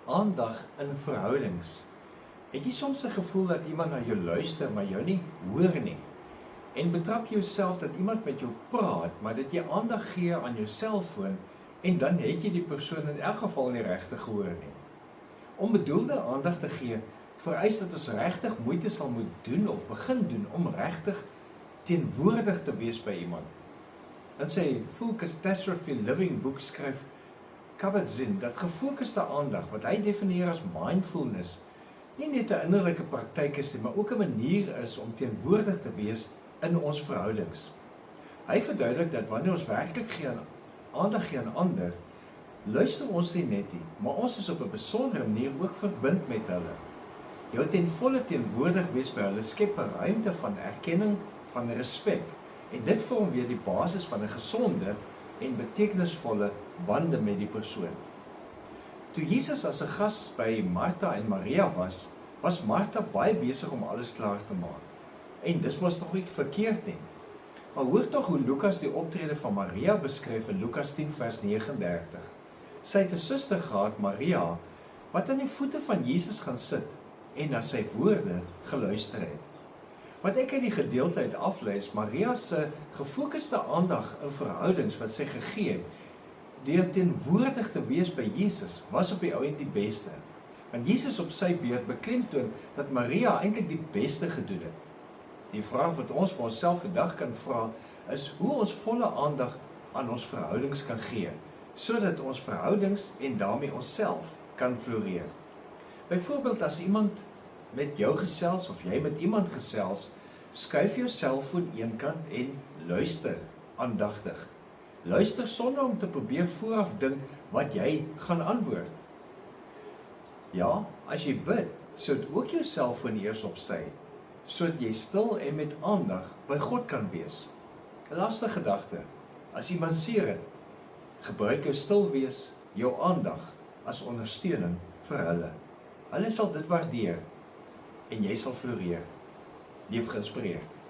aandag in verhoudings. Het jy soms 'n gevoel dat iemand na jou luister, maar jou nie hoor nie? En betrap jouself dat iemand met jou praat, maar dat jy aandag gee aan jou selfoon, en dan het jy die persoon in elk geval nie regtig gehoor nie. Om bedoelde aandag te gee, vereis dat ons regtig moeite sal moet doen of begin doen om regtig teenwoordig te wees by iemand. In sy Full Catastrophe Living boek skryf Kabat-Zinn dat gefokuste aandag, wat hy definieer as mindfulness, nie net 'n innerlike praktyk is nie, maar ook 'n manier is om teenwoordig te wees in ons verhoudings. Hy verduidelik dat wanneer ons werklik aandag gee aan ander, luister ons nie net nie, maar ons is op 'n besondere manier ook verbind met hulle. Jou ten volle teenwoordig wees by hulle skep 'n ruimte van erkenning, van respek, en dit vorm weer die basis van 'n gesonde en betekenisvolle bande met die persoon. Toe Jesus as 'n gas by Martha en Maria was Martha baie besig om alles klaar te maak. En dis mos nog nie verkeerd nie. Maar hoor tog hoe Lukas die optrede van Maria beskryf in Lukas 10 vers 39. Sy het 'n suster gehad, Maria, wat aan die voete van Jesus gaan sit en na sy woorde geluister het. Wat ek uit die gedeelte uit aflees, Maria se gefokuste aandag in verhoudings wat sy gegee het, deur teenwoordig te wees by Jesus, was op die ou end die beste. Want Jesus op sy beurt beklemtoon dat Maria eintlik die beste gedoen het. Die vraag wat ons vir onsself vandag kan vra, is hoe ons volle aandag aan ons verhoudings kan gee, sodat ons verhoudings en daarmee onsself kan floreer. Byvoorbeeld as iemand met jou gesels of jy met iemand gesels, skuif jou selfoon eenkant en luister aandagtig. Luister sonder om te probeer vooraf dink wat jy gaan antwoord. Ja, as jy bid, sodat ook jou selfoon eers op sy, sodat jy stil en met aandag by God kan wees. 'n Laaste gedagte, as iemand seer het, gebruik jou stil wees, jou aandag as ondersteuning vir hulle. Hulle sal dit waardeer en jy sal floreer. Leef geïnspireerd.